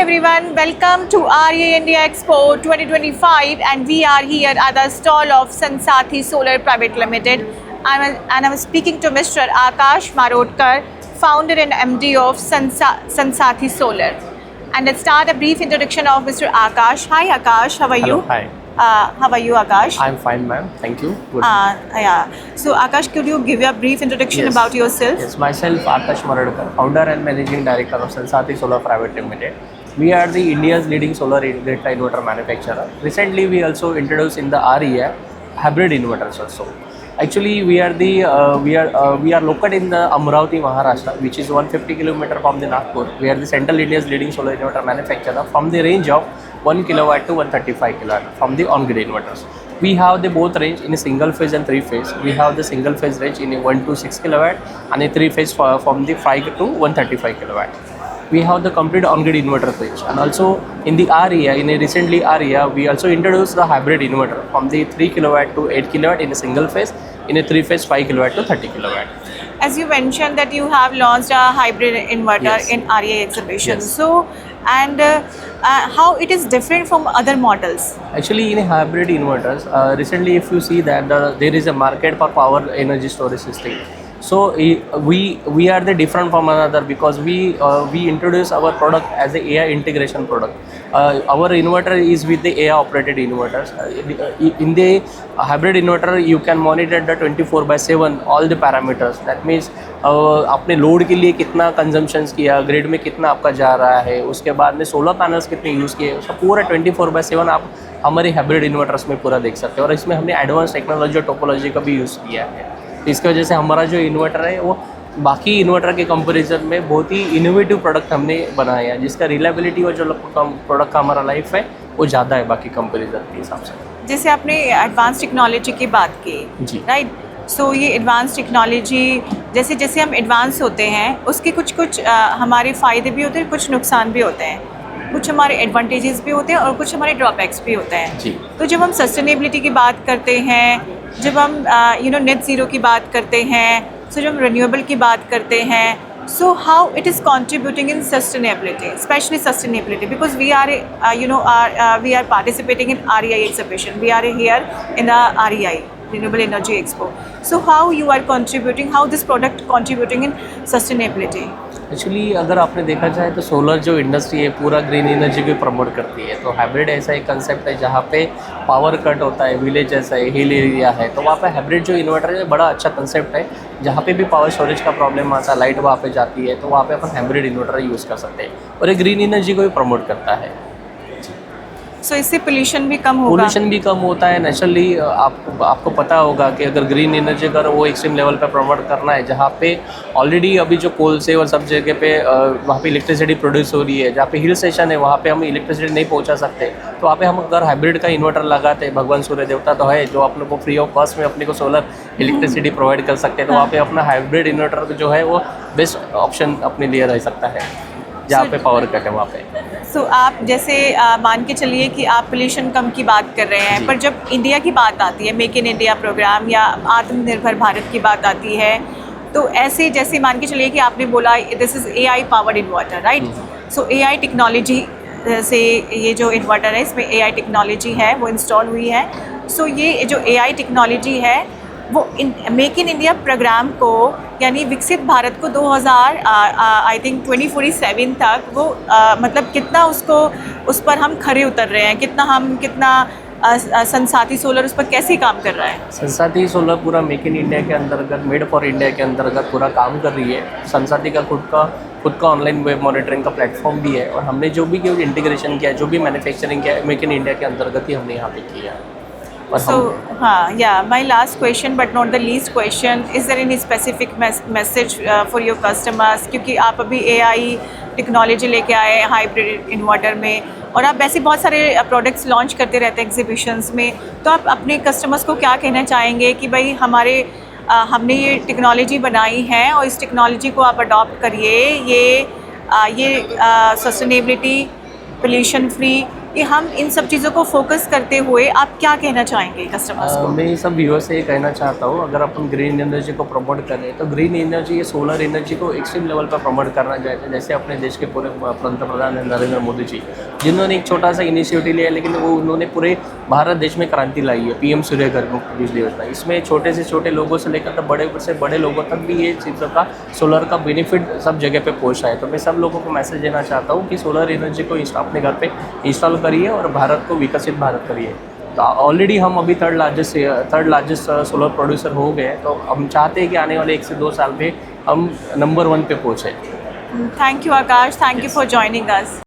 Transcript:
everyone, welcome to REA India Expo 2025 and we are here at the stall of Sansathi Solar Private Limited I'm speaking to Mr. Akash Marodkar, founder and MD of Sansathi Solar. And let's start a brief introduction of Mr. Akash. Hi Akash, how are you? Hello, hi. How are you Akash? I'm fine ma'am, thank you. Good. Yeah. So Akash, could you give a brief introduction Yes. about yourself? Yes, myself Akash Marodkar, founder and managing director of Sansathi Solar Private Limited. We are the India's leading solar grid inverter manufacturer. Recently we also introduced in the REA hybrid inverters also. Actually we are located in the Amravati, Maharashtra, which is 150 km from the Nagpur. We are the Central India's leading solar inverter manufacturer from the range of 1 kilowatt to 135 kilowatt from the on-grid inverters. We have the both range in a single phase and three phase. We have the single phase range in a 1 to 6 kilowatt and a three phase from the 5 to 135 kilowatt. We have the complete on-grid inverter range, and also in the REA, in a recently REA, we also introduced the hybrid inverter from the 3 kilowatt to 8 kilowatt in a single phase, in a three phase 5 kilowatt to 30 kilowatt. As you mentioned that you have launched a hybrid inverter Yes. in REA exhibition. Yes. So, and how it is different from other models? Actually, in a hybrid inverters, recently if you see that there is a market for power energy storage system. So we are the different from another because we introduce our product as a AI integration product. Our inverter is with the AI operated inverters. In the hybrid inverter, you can monitor the 24/7 all the parameters. That means अपने load के लिए कितना consumptions किया, grid में कितना आपका जा रहा है, उसके बाद में सोलर पैनल्स कितने यूज़ किए, उसका पूरा 24/7 आप हमारे हाइब्रिड इन्वर्टर्स में पूरा देख सकते हैं. और इसमें हमने एडवांस टेक्नोलॉजी और टोपोलॉजी का भी यूज़ किया है. इसकी वजह से हमारा जो इन्वर्टर है वो बाकी इन्वर्टर के कंपैरिजन में बहुत ही इनोवेटिव प्रोडक्ट हमने बनाया है, जिसका रिलायबिलिटी और जो प्रोडक्ट का हमारा लाइफ है वो ज़्यादा है बाकी कंपैरिजन के हिसाब से. जैसे आपने एडवांस टेक्नोलॉजी की बात की, जी. राइट. सो ये एडवांस टेक्नोलॉजी जैसे जैसे हम एडवांस होते हैं उसके कुछ हमारे फ़ायदे भी होते हैं, कुछ नुकसान भी होते हैं, कुछ हमारे एडवांटेजेस भी होते हैं और कुछ हमारे ड्रॉबैक्स भी होते हैं. जी. तो जब हम सस्टेनेबिलिटी की बात करते हैं, जब हम नेट ज़ीरो की बात करते हैं, सो जब हम रिन्यूएबल की बात करते हैं, so how it is contributing in sustainability, especially sustainability, because we are we are participating in REI exhibition. We are here in the REI Renewable Energy Expo. So how you are contributing, how this product contributing in sustainability? Actually अगर आपने देखा जाए तो solar जो industry है पूरा green energy को promote करती है. तो हाइब्रिड ऐसा एक कंसेप्ट है जहाँ पे पावर कट होता है, विलेज जैसा है, हिल एरिया है, तो वहाँ पे हाइब्रिड जो इन्वर्टर है बड़ा अच्छा कंसेप्ट है. जहाँ पे भी पावर स्टोरेज का प्रॉब्लम आता है, लाइट वहाँ पे जाती है, तो वहाँ पे अपन हाइब्रिड इन्वर्टर यूज़ कर सकते हैं और ये ग्रीन एनर्जी को भी प्रमोट करता है. सो इससे पोल्यूशन भी कम होगा. पोल्यूशन भी कम होता है. नेचुरली आपको पता होगा कि अगर ग्रीन एनर्जी अगर वो एक्सट्रीम लेवल पे प्रमोट करना है, जहाँ पे ऑलरेडी अभी जो कोल से और सब जगह पे वहाँ पे इलेक्ट्रिसिटी प्रोड्यूस हो रही है, जहाँ पे हिल स्टेशन है वहाँ पे हम इलेक्ट्रिसिटी नहीं पहुँचा सकते, तो वहाँ पे हम अगर हाइब्रिड का इन्वर्टर लगाते हैं, भगवान सूर्य देवता तो है जो अपने को फ्री ऑफ कॉस्ट में अपने को सोलर इलेक्ट्रिसिटी प्रोवाइड कर सकते हैं, तो वहाँ पे अपना हाइब्रिड इन्वर्टर जो है वो बेस्ट ऑप्शन अपने लिए रह सकता है जहाँ पे पावर कट है वहाँ पे. सो आप जैसे मान के चलिए कि आप पोल्यूशन कम की बात कर रहे हैं, पर जब इंडिया की बात आती है, मेक इन इंडिया प्रोग्राम या आत्मनिर्भर भारत की बात आती है, तो ऐसे जैसे मान के चलिए कि आपने बोला this is AI powered inverter, right. So AI technology से ये जो इन्वर्टर है इसमें AI टेक्नोलॉजी है वो इंस्टॉल हुई है. सो ये जो AI टेक्नोलॉजी है वो मेक इन इंडिया प्रोग्राम को यानी विकसित भारत को 2047 तक वो मतलब कितना उस पर हम खरे उतर रहे हैं, कितना संसाथी सोलर उस पर कैसे काम कर रहा है. संसाथी सोलर पूरा मेक इन इंडिया के अंतर्गत, मेड फॉर इंडिया के अंतर्गत पूरा काम कर रही है. संसाथी का खुद का ऑनलाइन वेब मॉनिटरिंग का प्लेटफॉर्म भी है और हमने जो भी इंटीग्रेशन किया, जो भी मैन्युफैक्चरिंग किया, मेक इन इंडिया के अंतर्गत ही हमने यहाँ पे किया. So, my last question but not the least question, is there any specific message for your customers, क्योंकि आप अभी AI टेक्नोलॉजी लेके आए हैं हाइब्रिड इन्वर्टर में और आप वैसे बहुत सारे प्रोडक्ट्स लॉन्च करते रहते हैं एग्जीबिशंस में, तो आप अपने कस्टमर्स को क्या कहना चाहेंगे कि भाई हमने ये टेक्नोलॉजी बनाई है और इस टेक्नोलॉजी को आप अडॉप्ट करिए, ये सस्टेनेबिलिटी, पोल्यूशन फ्री कि हम इन सब चीज़ों को फोकस करते हुए आप क्या कहना चाहेंगे कस्टमर्स को? मैं सब व्यूअर्स से ये कहना चाहता हूँ, अगर अपन ग्रीन एनर्जी को प्रमोट करें तो ग्रीन एनर्जी या सोलर एनर्जी को एक्सट्रीम लेवल पर प्रमोट करना चाहिए। जैसे अपने देश के पूरे पंतप्रधान हैं नरेंद्र मोदी जी, जिन्होंने एक छोटा सा इनिशिएटिव लिया, लेकिन वो उन्होंने पूरे भारत देश में क्रांति लाई है। पीएम सूर्य घर मुफ्त बिजली योजना, इसमें छोटे से छोटे लोगों से लेकर तो बड़े से बड़े लोगों तक भी ये चीज़ों का सोलर का बेनिफिट सब जगह पे पहुँचा है। तो मैं सब लोगों को मैसेज देना चाहता हूँ कि सोलर एनर्जी को अपने घर पे इंस्टॉल करिए और भारत को विकसित भारत करिए। तो ऑलरेडी हम अभी थर्ड लार्जेस्ट सोलर प्रोड्यूसर हो गए, तो हम चाहते हैं कि आने वाले 1 से 2 साल में हम नंबर 1 पे पहुँचे। Thank you Akash, thank you for joining us.